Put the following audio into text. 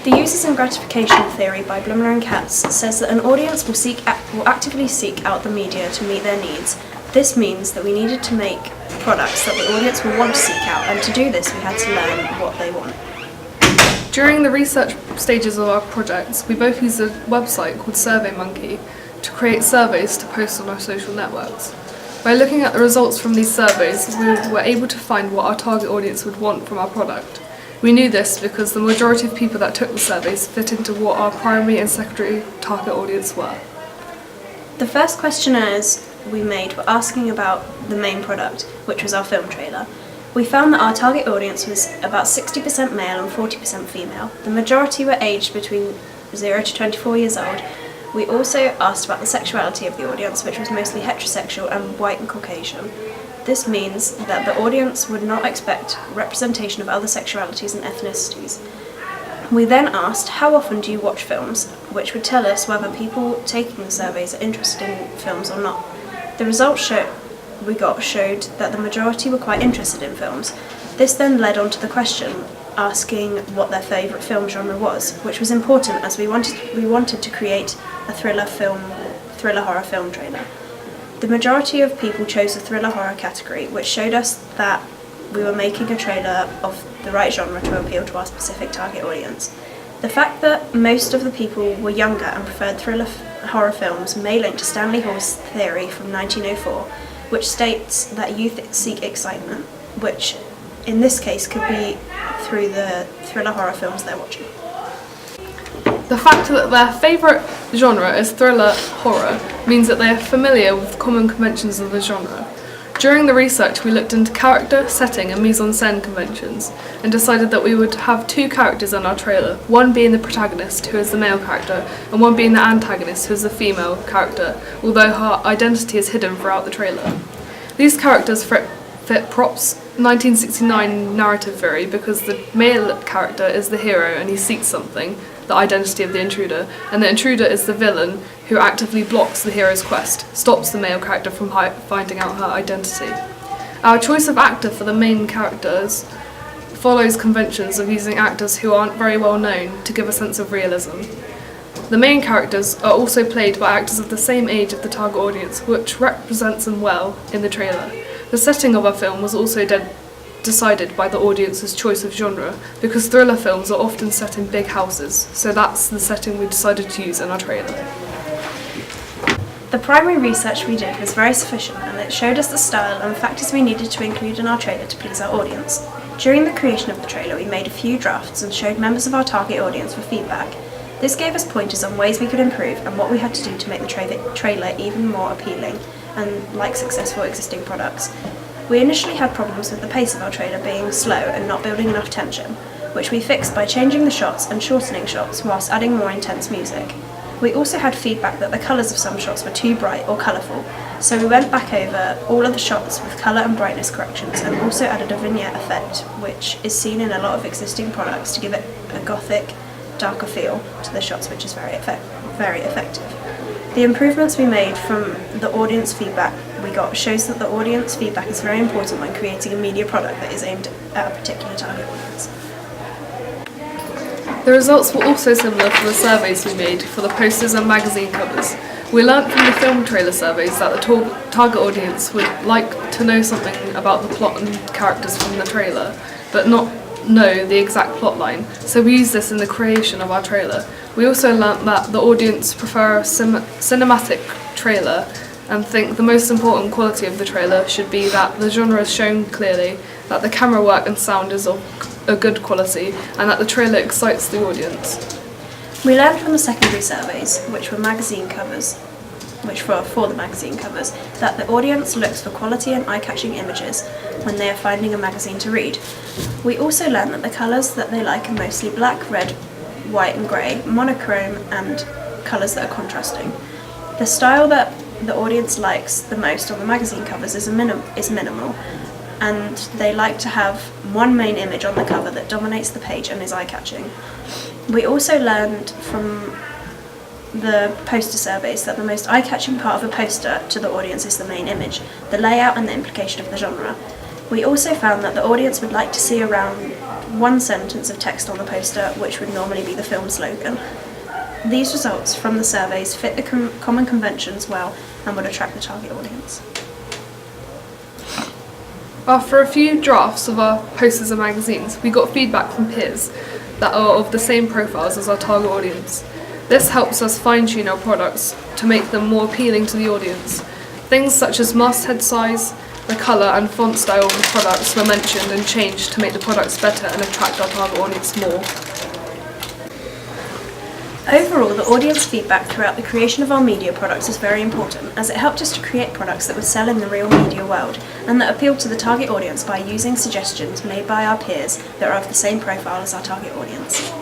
The uses and gratification theory by Blumler and Katz says that an audience will actively seek out the media to meet their needs. This means that we needed to make products that the audience will want to seek out, and to do this we had to learn what they want. During the research stages of our projects, we both used a website called SurveyMonkey to create surveys to post on our social networks. By looking at the results from these surveys, we were able to find what our target audience would want from our product. We knew this because the majority of people that took the surveys fit into what our primary and secondary target audience were. The first questionnaires we made were asking about the main product, which was our film trailer. We found that our target audience was about 60% male and 40% female. The majority were aged between 0 to 24 years old. We also asked about the sexuality of the audience, which was mostly heterosexual and white and Caucasian. This means that the audience would not expect representation of other sexualities and ethnicities. We then asked, how often do you watch films, which would tell us whether people taking the surveys are interested in films or not. The results we got showed that the majority were quite interested in films. This then led on to the question asking what their favourite film genre was, which was important as we wanted to create a thriller horror film trailer. The majority of people chose the thriller horror category, which showed us that we were making a trailer of the right genre to appeal to our specific target audience. The fact that most of the people were younger and preferred thriller horror films may link to Stanley Hall's theory from 1904, which states that youth seek excitement, which in this case could be through the thriller horror films they're watching. The fact that their favourite genre is thriller horror means that they are familiar with common conventions of the genre. During the research, we looked into character, setting and mise-en-scène conventions and decided that we would have two characters in our trailer, one being the protagonist, who is the male character, and one being the antagonist, who is the female character, although her identity is hidden throughout the trailer. These characters fit Prop's 1969 narrative theory because the male character is the hero and he seeks something, the identity of the intruder, and the intruder is the villain who actively blocks the hero's quest, stops the male character from finding out her identity. Our choice of actor for the main characters follows conventions of using actors who aren't very well known to give a sense of realism. The main characters are also played by actors of the same age of the target audience, which represents them well in the trailer. The setting of our film was also decided by the audience's choice of genre, because thriller films are often set in big houses, so that's the setting we decided to use in our trailer. The primary research we did was very sufficient, and it showed us the style and factors we needed to include in our trailer to please our audience. During the creation of the trailer, we made a few drafts and showed members of our target audience for feedback. This gave us pointers on ways we could improve and what we had to do to make the trailer even more appealing and like successful existing products. We initially had problems with the pace of our trailer being slow and not building enough tension, which we fixed by changing the shots and shortening shots whilst adding more intense music. We also had feedback that the colours of some shots were too bright or colourful, so we went back over all of the shots with colour and brightness corrections and also added a vignette effect, which is seen in a lot of existing products to give it a gothic, darker feel to the shots, which is very effective. The improvements we made from the audience feedback we got shows that the audience feedback is very important when creating a media product that is aimed at a particular target audience. The results were also similar for the surveys we made for the posters and magazine covers. We learnt from the film trailer surveys that the target audience would like to know something about the plot and characters from the trailer, but not know the exact plot line, so we used this in the creation of our trailer. We also learnt that the audience prefer a cinematic trailer and think the most important quality of the trailer should be that the genre is shown clearly, that the camera work and sound is of a good quality, and that the trailer excites the audience. We learned from the secondary surveys, which were magazine covers, for the magazine covers, that the audience looks for quality and eye-catching images when they are finding a magazine to read. We also learned that the colours that they like are mostly black, red, white and grey, monochrome and colours that are contrasting. The style that the audience likes the most on the magazine covers is minimal, and they like to have one main image on the cover that dominates the page and is eye-catching. We also learned from the poster surveys that the most eye-catching part of a poster to the audience is the main image, the layout and the implication of the genre. We also found that the audience would like to see around one sentence of text on the poster, which would normally be the film slogan. These results from the surveys fit the common conventions well and would attract the target audience. After a few drafts of our posters and magazines, we got feedback from peers that are of the same profiles as our target audience. This helps us fine-tune our products to make them more appealing to the audience. Things such as masthead size, the colour and font style of the products were mentioned and changed to make the products better and attract our target audience more. Overall, the audience feedback throughout the creation of our media products is very important, as it helped us to create products that would sell in the real media world and that appealed to the target audience by using suggestions made by our peers that are of the same profile as our target audience.